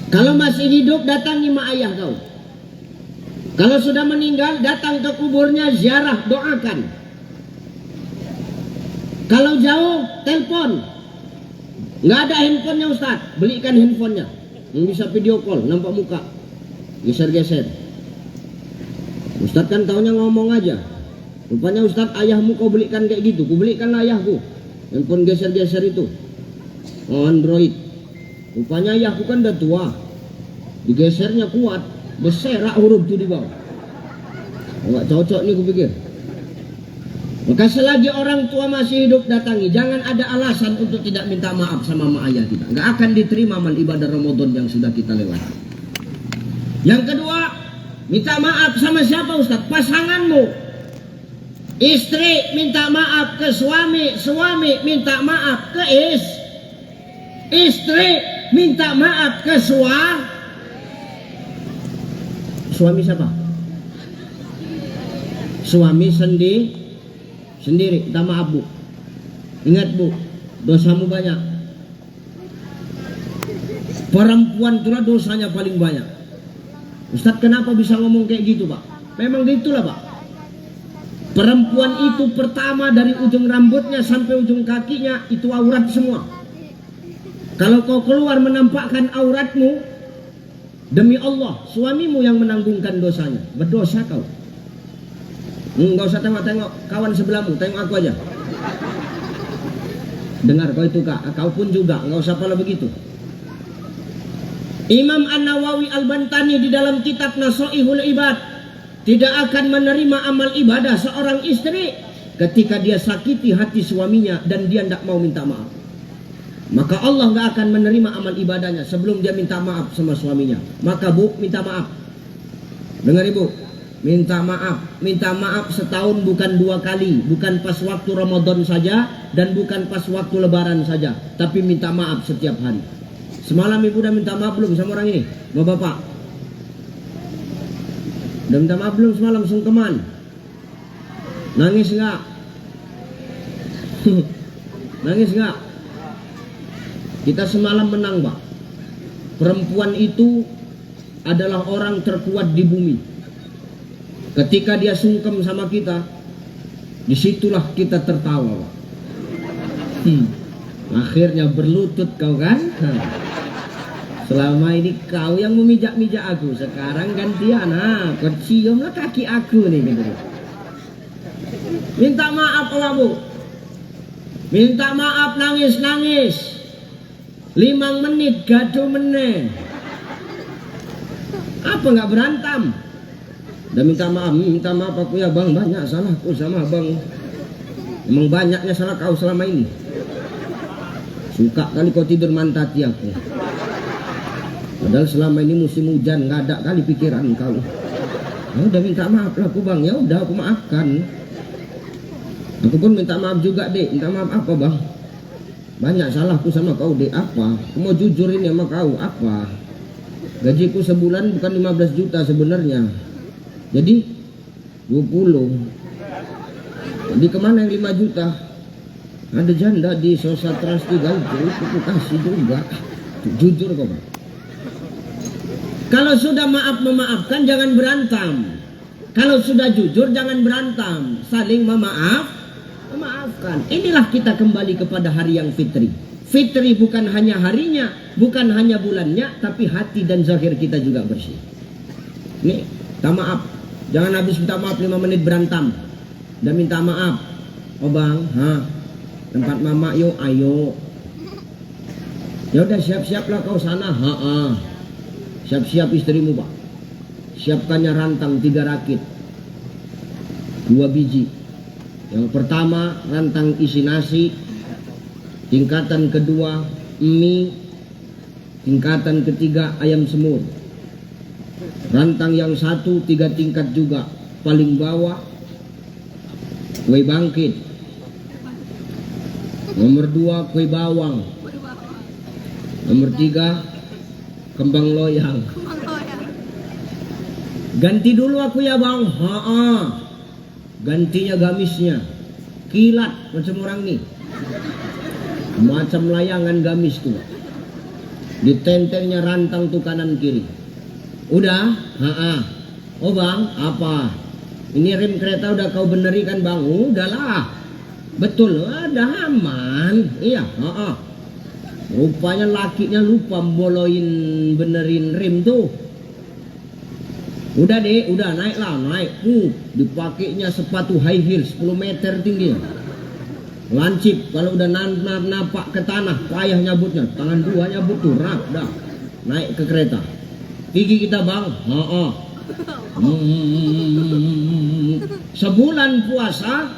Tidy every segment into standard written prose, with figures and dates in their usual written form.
Kalau masih hidup, datangi mak ayah kau. Kalau sudah meninggal, datang ke kuburnya, ziarah, doakan. Kalau jauh, telepon. Nggak ada handphonenya Ustaz, belikan handphonenya yang bisa video call, nampak muka, geser-geser. Ustaz kan taunya ngomong aja. Rupanya Ustaz, ayahmu kau belikan kayak gitu. Ku belikan ayahku handphone geser-geser itu, Android. Rupanya ayahku kan udah tua, digesernya kuat, berserak huruf tuh di bawah. Nggak cocok nih kupikir. Maka selagi orang tua masih hidup, datangi. Jangan ada alasan untuk tidak minta maaf sama mak ayah kita. Nggak akan diterima amal ibadah Ramadan yang sudah kita lewati. Yang kedua, minta maaf sama siapa Ustaz? Pasanganmu. Istri minta maaf ke suami, suami minta maaf ke istri minta maaf ke suami siapa? Suami sendiri, minta maaf bu. Ingat bu, dosamu banyak. Perempuan itulah dosanya paling banyak. Ustaz kenapa bisa ngomong kayak gitu pak? Memang gitulah pak. Perempuan itu pertama dari ujung rambutnya sampai ujung kakinya itu aurat semua. Kalau kau keluar menampakkan auratmu, demi Allah suamimu yang menanggungkan dosanya. Berdosa kau. Enggak usah tengok-tengok kawan sebelahmu, tengok aku aja. Dengar kau itu kak, kau pun juga, enggak usah pala begitu. Imam An-Nawawi Al-Bantani di dalam kitab Nasha'ihul Ibad tidak akan menerima amal ibadah seorang istri ketika dia sakiti hati suaminya dan dia tidak mau minta maaf. Maka Allah nggak akan menerima amal ibadahnya sebelum dia minta maaf sama suaminya. Maka bu, minta maaf. Dengar ibu. Minta maaf setahun bukan 2 kali, bukan pas waktu Ramadan saja dan bukan pas waktu Lebaran saja, tapi minta maaf setiap hari. Semalam ibu udah minta maaf belum sama orang ini, sama bapak? Udah minta maaf belum semalam sungkeman? Nangis nggak? Nangis nggak? Kita semalam menang pak. Perempuan itu adalah orang terkuat di bumi. Ketika dia sungkem sama kita, disitulah kita tertawa. Akhirnya berlutut kau kan? Selama ini kau yang memijak-mijak aku, sekarang gantian. Kau ciumlah kaki aku nih gitu. Minta maaf kamu. Minta maaf nangis-nangis. 5 menit gaduh meneh. Apa nggak berantem? Dan minta maaf aku ya bang, banyak salahku sama bang. Emang banyaknya salah kau selama ini. Suka kali kau tidur mantati aku. Padahal selama ini musim hujan nggak ada kali pikiran kau. Ya udah minta maaf lah aku bang, ya udah aku maafkan. Aku pun minta maaf juga dek. Minta maaf apa bang? Banyak salahku sama kau dek. Apa? Aku mau jujur ini sama kau apa? Gajiku sebulan bukan 15 juta sebenarnya. Jadi 20. Jadi kemana yang 5 juta? Ada janda di Sosa Trans 3 itu aku kasih juga. Jujur kok Pak. Kalau sudah maaf memaafkan jangan berantem. Kalau sudah jujur jangan berantem. Saling memaafkan. Inilah kita kembali kepada hari yang fitri. Fitri bukan hanya harinya, bukan hanya bulannya, tapi hati dan zahir kita juga bersih. Nih, minta maaf. Jangan habis minta maaf 5 menit berantem. Dan minta maaf. Oh bang, tempat mama yuk, ayo. Ya udah siap-siaplah kau sana. Siap-siap istrimu pak. Siapkannya rantang 3 rakit. 2 biji. Yang pertama rantang isi nasi. Tingkatan kedua mie. Tingkatan ketiga ayam semur. Rantang yang 1 3 tingkat juga. Paling bawah kue bangkit. Nomor 2 kue bawang. Nomor 3 kembang loyang. Ganti dulu aku ya bang. Gantinya gamisnya. Kilat macam orang nih. Macam layangan gamis tuh. Ditentelnya rantang tuh kanan kiri. Udah? Oh bang, apa? Ini rem kereta udah kau benerikan bang? Udahlah. Betul, ada aman. Iya, Rupanya lakinya lupa benerin rem tuh. Udah deh, udah naiklah, naik. Dipakainya sepatu high heels 10 meter tinggi. Lancip, kalau udah napak ke tanah, payah nyabutnya. Tangan dua nyabut tuh, rak, dah. Naik ke kereta. Gigi kita bang, Sebulan puasa,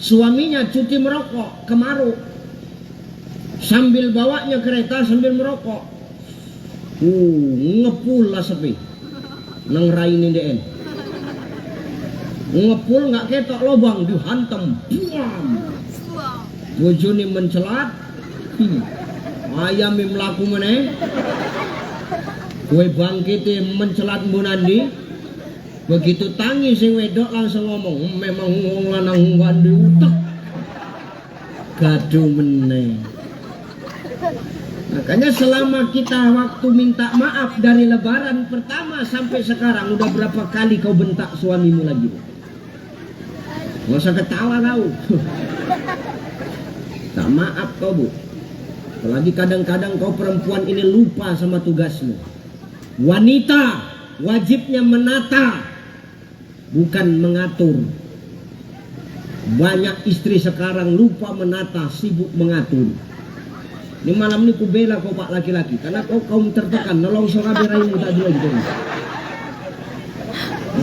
suaminya cuti merokok, kemaruk. Sambil bawanya kereta, sambil merokok. Ngepul lah sepi. Nang raini DN. Ngepul nggak ketok lobang, dihantam. Buam. Bojone mencelat. Ayam melaku meneh. Kue bangkite mencelat mbonandi. Begitu tangi sing wedok langsung ngomong, memang wong lanang wandi utek. Gaduh meneh. Makanya selama kita waktu minta maaf dari lebaran pertama sampai sekarang, udah berapa kali kau bentak suamimu lagi? Nggak usah ketawa kau. Tak maaf kau bu. Apalagi kadang-kadang kau perempuan ini lupa sama tugasmu. Wanita wajibnya menata, bukan mengatur. Banyak istri sekarang lupa menata, sibuk mengatur. Ini malam ini ku bela kau pak laki-laki, karena kau kaum tertekan, nolong sorabe raimu tadi gitu.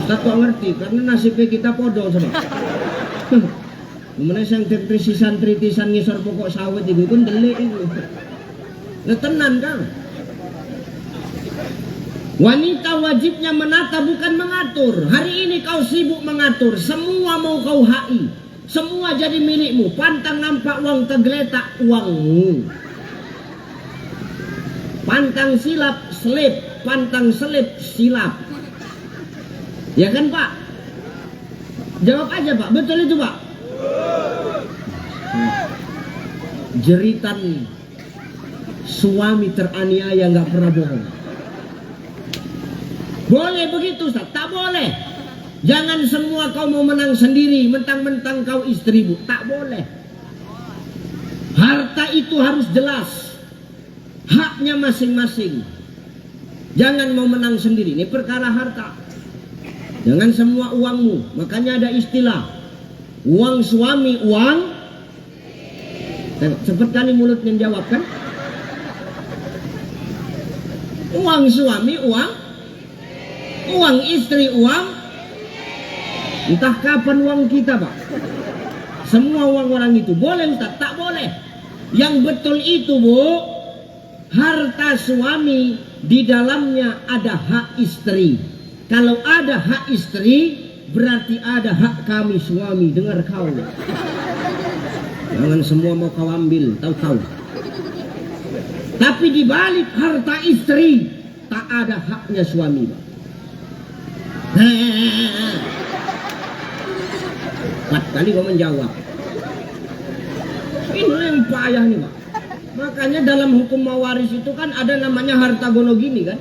Ustaz kok ngerti, karena nasibnya kita podo sama. Kemudian yang tritisan ngisor pokok sawit itu kan delik itu. Nah tenan kan. Wanita wajibnya menata bukan mengatur. Hari ini kau sibuk mengatur, semua mau kau HI, semua jadi milikmu. Pantang nampak uang tergeletak uangmu. Pantang silap selip, pantang selip silap. Ya kan Pak? Jawab aja Pak, betul itu Pak? Jeritan suami teraniaya nggak pernah bohong. Boleh begitu Ustaz? Tak boleh. Jangan semua kau mau menang sendiri, mentang-mentang kau istrimu. Tak boleh. Harta itu harus jelas, haknya masing-masing. Jangan mau menang sendiri. Ini perkara harta. Jangan semua uangmu. Makanya ada istilah uang suami, uang. Cepet kali mulutnya jawab kan? Uang suami, uang. Uang istri, uang. Entah kapan uang kita Pak. Semua uang orang itu. Boleh Ustaz? Tak boleh. Yang betul itu Bu, harta suami di dalamnya ada hak istri. Kalau ada hak istri, berarti ada hak kami suami. Dengar kau. Jangan semua mau kau ambil, tahu-tahu. Tapi di balik harta istri, tak ada haknya suami. Empat kali kau menjawab. Ini yang payah nih Pak. Makanya dalam hukum mawaris itu kan ada namanya harta gono gini kan.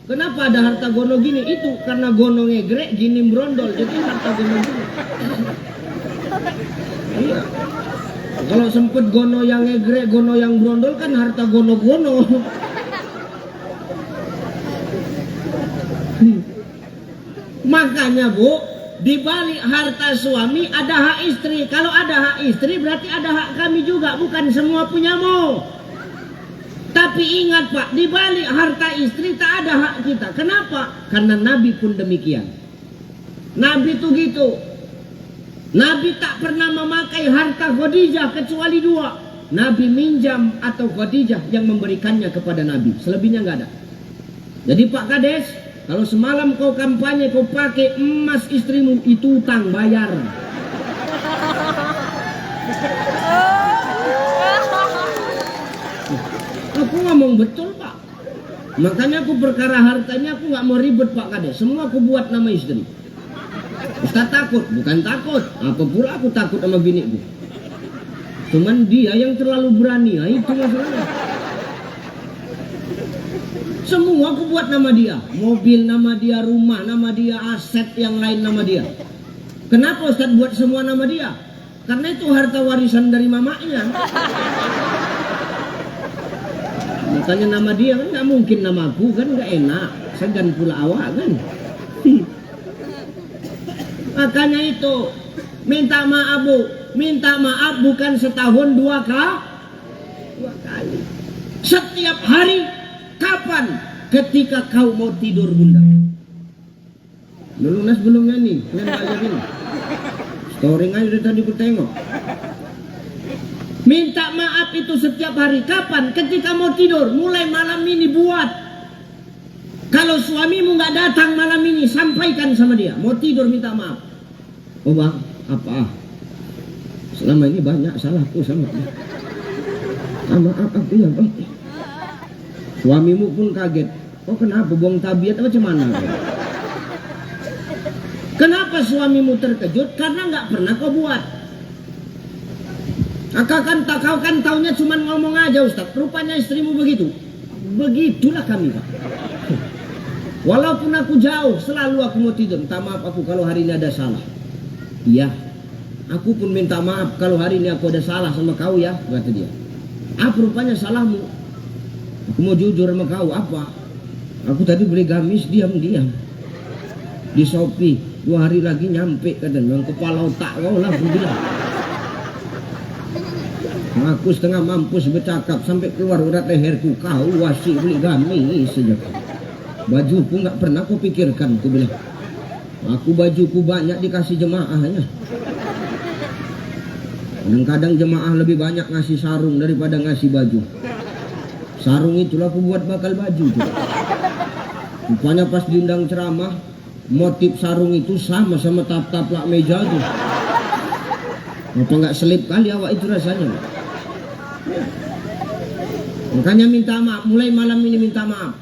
Kenapa ada harta gono gini? Itu karena gono ngegrek, gini brondol. Jadi harta gono gini. Iya. Kalau sempet gono yang ngegrek, gono yang brondol kan harta gono-gono. Makanya Bu, di balik harta suami ada hak istri. Kalau ada hak istri berarti ada hak kami juga, bukan semua punyamu. Tapi ingat Pak, di balik harta istri tak ada hak kita. Kenapa? Karena Nabi pun demikian. Nabi itu gitu. Nabi tak pernah memakai harta Khadijah kecuali dua. Nabi minjam atau Khadijah yang memberikannya kepada Nabi. Selebihnya nggak ada. Jadi Pak Kades, kalau semalam kau kampanye kau pakai emas istrimu, itu utang, bayar. Aku ngomong betul Pak. Makanya aku perkara hartanya aku nggak mau ribet Pak Kades. Semua aku buat nama istri. Ustaz takut, bukan takut. Apa pula aku takut sama biniku. Cuman dia yang terlalu berani. Nah, itu masalahnya. Semua aku buat nama dia. Mobil nama dia, rumah nama dia, aset yang lain nama dia. Kenapa Ustaz buat semua nama dia? Karena itu harta warisan dari mamanya. Makanya nama dia kan nggak mungkin namaku kan, nggak enak. Segan pula awak kan. Makanya itu minta maaf Bu. Minta maaf bukan setahun dua kali. Setiap hari. Kapan? Ketika kau mau tidur bunda. Lunas belumnya nih, kalian aja ini. Story aja dari tadi ku tengok. Minta maaf itu setiap hari. Kapan? Ketika mau tidur. Mulai malam ini buat. Kalau suamimu nggak datang malam ini, sampaikan sama dia. Mau tidur minta maaf. Oh bang, apa? Selama ini banyak salahku sama dia. Maaf aku ya bang. Suamimu pun kaget. Oh kenapa buang tabiat macam mana? Kenapa suamimu terkejut? Karena nggak pernah kau buat. Kau kan taunya cuma ngomong aja Ustaz. Rupanya istrimu begitu. Begitulah kami Pak. Walaupun aku jauh, selalu aku mau tidur. Minta maaf aku kalau hari ini ada salah. Iya. Aku pun minta maaf kalau hari ini aku ada salah sama kau ya, kata dia. Apa rupanya salahmu? Aku mau jujur sama kau, apa? Aku tadi beli gamis diam-diam di Shopee, 2 hari lagi nyampe katanya. Yang kepala otak kau lah, aku bilang. Aku setengah mampus bercakap sampai keluar urat leherku. Kau wasi beli gamis saja. Bajuku nggak pernah kau pikirkan, aku bilang. Aku bajuku banyak dikasih jemaahnya. Kadang-kadang jemaah lebih banyak ngasih sarung daripada ngasih baju. Sarung itulah aku buat bakal baju tuh. Rupanya pas diundang ceramah, motif sarung itu sama taplak meja tuh. Apa nggak selip kali awak itu rasanya? Makanya minta maaf, mulai malam ini minta maaf.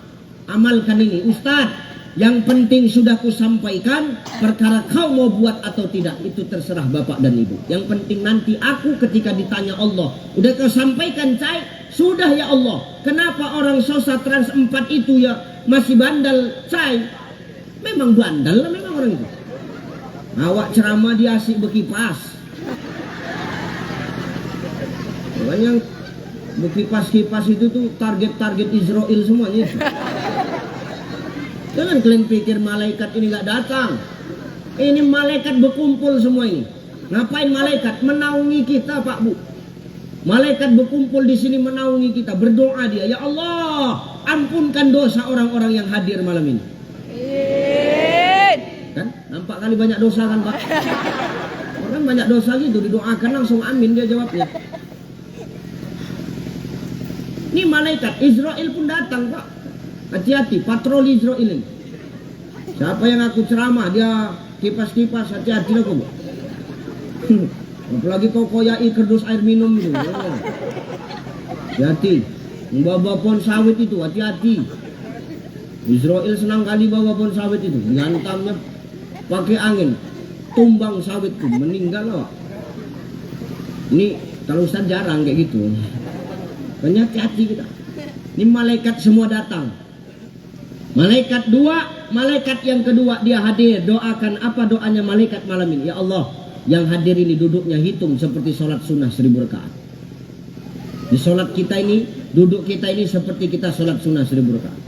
Amalkan ini, Ustadz. Yang penting sudah ku sampaikan, perkara kau mau buat atau tidak itu terserah bapak dan ibu. Yang penting nanti aku ketika ditanya Allah, udah kau sampaikan cai? Sudah ya Allah. Kenapa orang Sosa Trans 4 itu ya masih bandal cai? Memang bandal lah memang orang itu. Awak ceramah dia asik berkipas. Makanya berkipas-kipas itu tuh target-target Israel semuanya itu. Jangan kalian pikir malaikat ini nggak datang. Ini malaikat berkumpul semua ini. Ngapain malaikat? Menaungi kita Pak Bu. Malaikat berkumpul di sini menaungi kita. Berdoa dia, ya Allah, ampunkan dosa orang-orang yang hadir malam ini. Kan? Nampak kali banyak dosa kan Pak? Orang banyak dosa gitu, didoakan langsung amin dia jawabnya. Ini malaikat, Israel pun datang Pak. Hati-hati, patroli Israel ini. Siapa yang aku ceramah, dia kipas-kipas, hati-hati lah kau. Apalagi kau koyai kerdus air minum itu. Hati-hati. Membawa pohon sawit itu, hati-hati. Israel senang kali bawa pohon sawit itu. Nyantamnya pakai angin. Tumbang sawit itu, meninggal lah. Ini kalau Ustaz jarang kayak gitu. Banyak hati-hati kita. Ini malaikat semua datang. Malaikat dua, malaikat yang kedua dia hadir. Doakan apa doanya malaikat malam ini? Ya Allah, yang hadir ini duduknya hitung seperti sholat sunnah 1000 rakaat. Di sholat kita ini, duduk kita ini seperti kita sholat sunnah 1000 rakaat.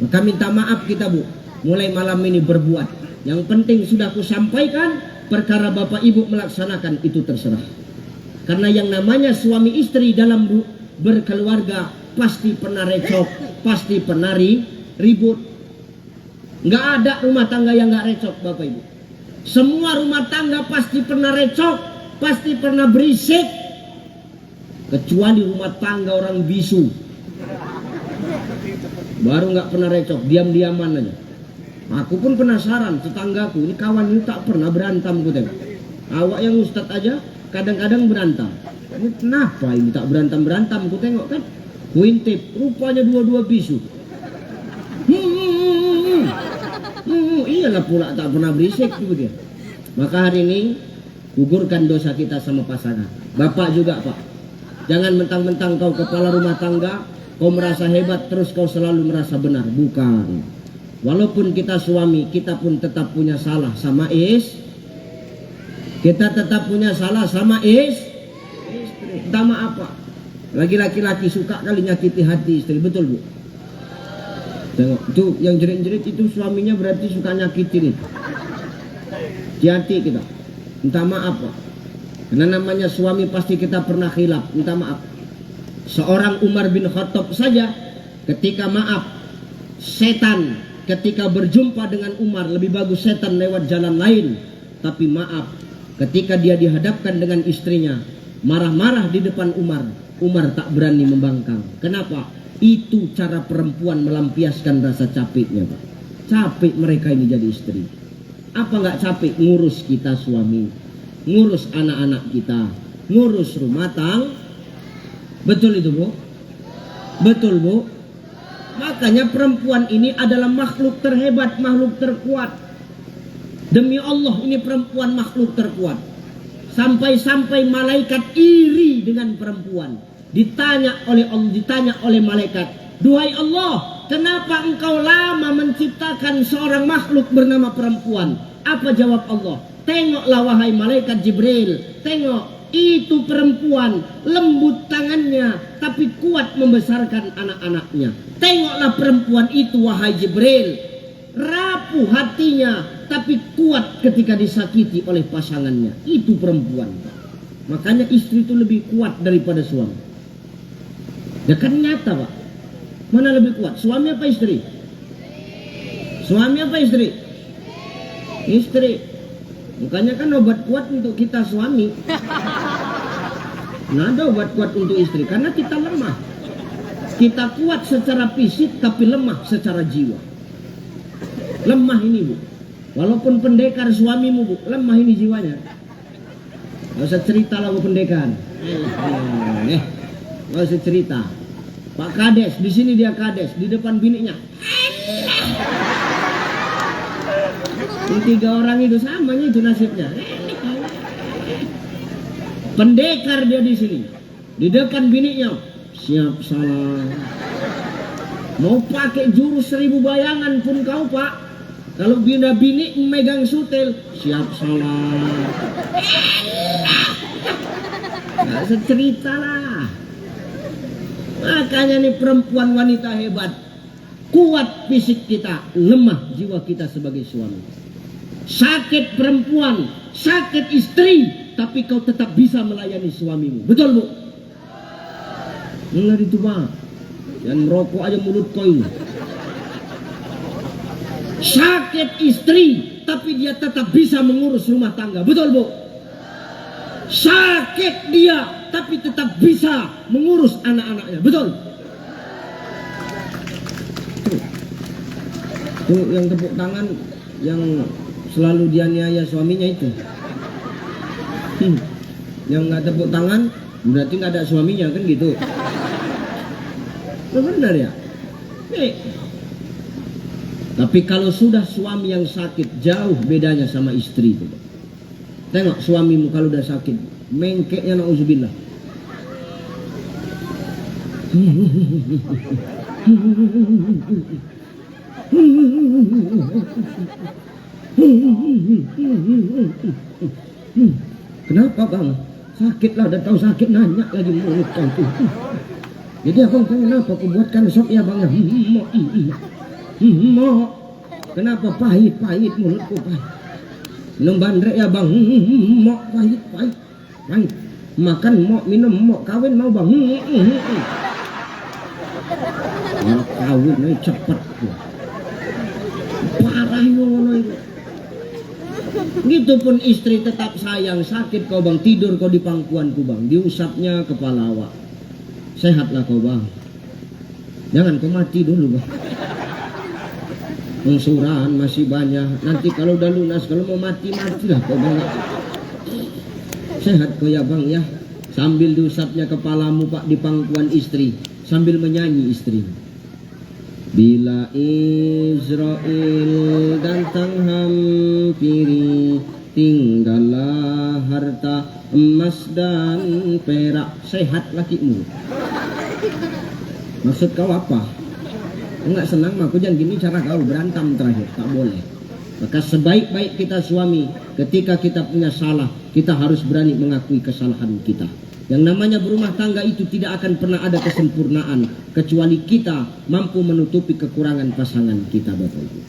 Maka minta maaf kita Bu, mulai malam ini berbuat. Yang penting sudah aku sampaikan, perkara bapak ibu melaksanakan itu terserah. Karena yang namanya suami istri dalam berkeluarga pasti pernah recok, pasti pernah ribut. Nggak ada rumah tangga yang nggak recok bapak ibu. Semua rumah tangga pasti pernah recok, pasti pernah berisik. Kecuali rumah tangga orang bisu, baru nggak pernah recok, diam-diaman aja. Aku pun penasaran, tetanggaku ini kawan ini tak pernah berantem ku tengok. Awak yang ustad aja kadang-kadang berantem. Ini kenapa ini tak berantem ku tengok kan? Kuintip, rupanya dua-dua bisu. Iyalah pula tak pernah berisik gitu dia. Maka hari ini gugurkan dosa kita sama pasangan. Bapak juga Pak, jangan mentang-mentang kau kepala rumah tangga, kau merasa hebat terus kau selalu merasa benar. Bukan. Walaupun kita suami, kita pun tetap punya salah sama kita tetap punya salah sama istri. Pertama apa? Lagi laki-laki suka kali nyakiti hati istri, betul bu? Tengok, itu yang jerit-jerit itu suaminya berarti suka nyakitin itu. Hati-hati kita. Minta maaf pak. Karena namanya suami pasti kita pernah khilaf. Minta maaf. Seorang Umar bin Khattab saja ketika maaf setan ketika berjumpa dengan Umar lebih bagus setan lewat jalan lain. Tapi maaf ketika dia dihadapkan dengan istrinya marah-marah di depan Umar, Umar tak berani membangkang. Kenapa? Itu cara perempuan melampiaskan rasa capeknya pak. Capek mereka ini jadi istri. Apa nggak capek ngurus kita suami, ngurus anak-anak kita, ngurus rumah tangga? Betul itu bu? Betul bu? Makanya perempuan ini adalah makhluk terhebat, makhluk terkuat. Demi Allah ini perempuan makhluk terkuat. Sampai-sampai malaikat iri dengan perempuan. Ditanya oleh malaikat, duhai Allah, kenapa engkau lama menciptakan seorang makhluk bernama perempuan? Apa jawab Allah? Tengoklah wahai malaikat Jibril, tengok itu perempuan, lembut tangannya tapi kuat membesarkan anak-anaknya. Tengoklah perempuan itu wahai Jibril, rapuh hatinya tapi kuat ketika disakiti oleh pasangannya. Itu perempuan. Makanya istri itu lebih kuat daripada suami. Ya kan nyata pak. Mana lebih kuat, suami apa istri? Suami apa istri? Istri. Makanya kan obat kuat untuk kita suami. Nah ada obat kuat untuk istri karena kita lemah. Kita kuat secara fisik tapi lemah secara jiwa. Lemah ini bu. Walaupun pendekar suamimu bu, lemah ini jiwanya. Gak usah cerita lah bu pendekar. Gak usah cerita. Pak Kades, di sini dia Kades, di depan bininya. Ini 3 orang itu samanya itu nasibnya. Pendekar dia di sini, di depan bininya. Siap salah. Mau pakai jurus 1000 bayangan pun kau pak. Kalau bini memegang sutel, siap salah. Gak usah cerita lah. Makanya nih perempuan wanita hebat. Kuat fisik kita, lemah jiwa kita sebagai suami. Sakit perempuan, sakit istri, tapi kau tetap bisa melayani suamimu. Betul bu? Enggak itu pak. Yang merokok aja mulut kau ini. Sakit istri, tapi dia tetap bisa mengurus rumah tangga. Betul bu? Sakit dia, tapi tetap bisa mengurus anak-anaknya. Betul? Tuh yang tepuk tangan, yang selalu dianiaya suaminya itu. Yang nggak tepuk tangan, berarti nggak ada suaminya kan gitu. Benar ya? Tapi kalau sudah suami yang sakit, jauh bedanya sama istri itu. Tengok suamimu kalau udah sakit, mengkeknya na'udzubillah. Kenapa bang? Sakit lah, udah tahu sakit nanya lagi mulut kau tuh. Jadi abang kenapa aku buatkan sop ya bang? Kenapa pahit mulutku pahit? Minum bandrek ya bang, pahit. Makan minum kawin mau bang. Kawin ini cepet tuh. Parah ngono itu. Gitu pun istri tetap sayang. Sakit kau bang, tidur kau di pangkuanku bang, diusapnya kepala awak. Sehatlah kau bang. Jangan kau mati dulu bang. Pengsuran masih banyak. Nanti kalau udah lunas, kalau mau matilah kau bang. Sehat kau ya bang ya. Sambil diusapnya kepalamu pak di pangkuan istri, sambil menyanyi istri. Bila Israel datang hampiri, tinggallah harta emas dan perak. Sehat lakimu. Maksud kau apa? Enggak senang mah, aku jangan gini cara kau berantem terakhir, tak boleh. Maka sebaik-baik kita suami, ketika kita punya salah, kita harus berani mengakui kesalahan kita. Yang namanya berumah tangga itu tidak akan pernah ada kesempurnaan, kecuali kita mampu menutupi kekurangan pasangan kita, Bapak Ibu.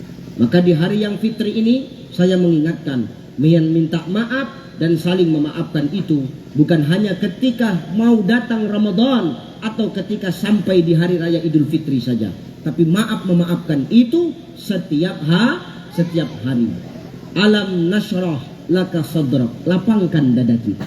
Maka di hari yang fitri ini, saya mengingatkan, minta maaf dan saling memaafkan itu bukan hanya ketika mau datang Ramadan atau ketika sampai di hari raya Idul Fitri saja, tapi memaafkan itu setiap hari. Alam nashrah laka sadrak, lapangkan dada kita.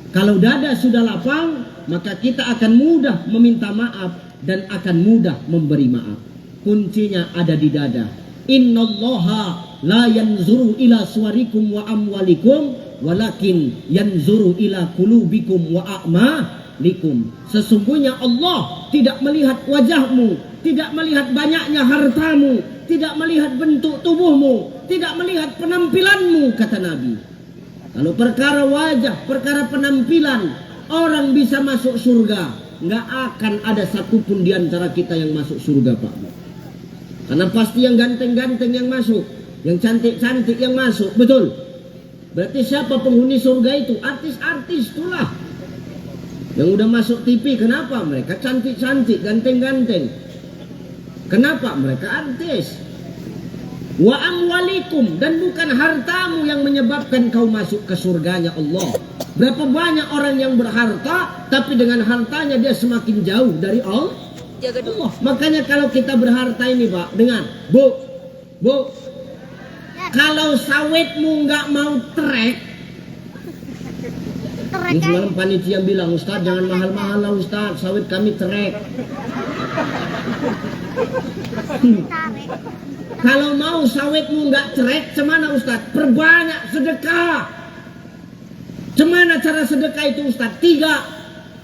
Kalau dada sudah lapang, maka kita akan mudah meminta maaf dan akan mudah memberi maaf. Kuncinya ada di dada. Innallaha la yanzuru ila suwarikum wa amwalikum walakin yanzuru ila qulubikum wa a'malikum. Sesungguhnya Allah tidak melihat wajahmu, tidak melihat banyaknya hartamu, tidak melihat bentuk tubuhmu, tidak melihat penampilanmu, kata Nabi. Kalau perkara wajah, perkara penampilan, orang bisa masuk surga, nggak akan ada satupun di antara kita yang masuk surga, Pak. Karena pasti yang ganteng-ganteng yang masuk, yang cantik-cantik yang masuk, betul. Berarti siapa penghuni surga itu? Artis-artis itulah. Yang udah masuk TV, kenapa? Mereka cantik-cantik, ganteng-ganteng. Kenapa? Mereka artis. Wa amwalikum, dan bukan hartamu yang menyebabkan kau masuk ke surganya Allah. Berapa banyak orang yang berharta, tapi dengan hartanya dia semakin jauh dari Allah. Makanya kalau kita berharta ini, Pak, dengar, Bu, kalau sawitmu nggak mau trek, ini semalam panitia bilang, Ustaz jangan mahal-mahal lah Ustaz, sawit kami trek. Kalau mau sawitmu nggak trek, cemana Ustaz? Perbanyak sedekah. Cemana cara sedekah itu Ustaz? 3.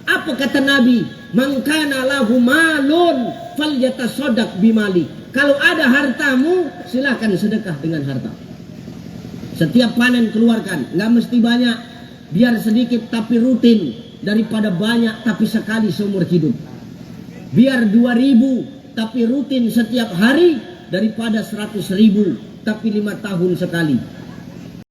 Apa kata Nabi? Man kana lahu malun falyatasaddaq bimali. Kalau ada hartamu, silakan sedekah dengan harta. Setiap panen keluarkan, nggak mesti banyak, biar sedikit tapi rutin, daripada banyak tapi sekali seumur hidup. Biar 2.000 tapi rutin setiap hari, daripada 100.000 tapi 5 tahun sekali.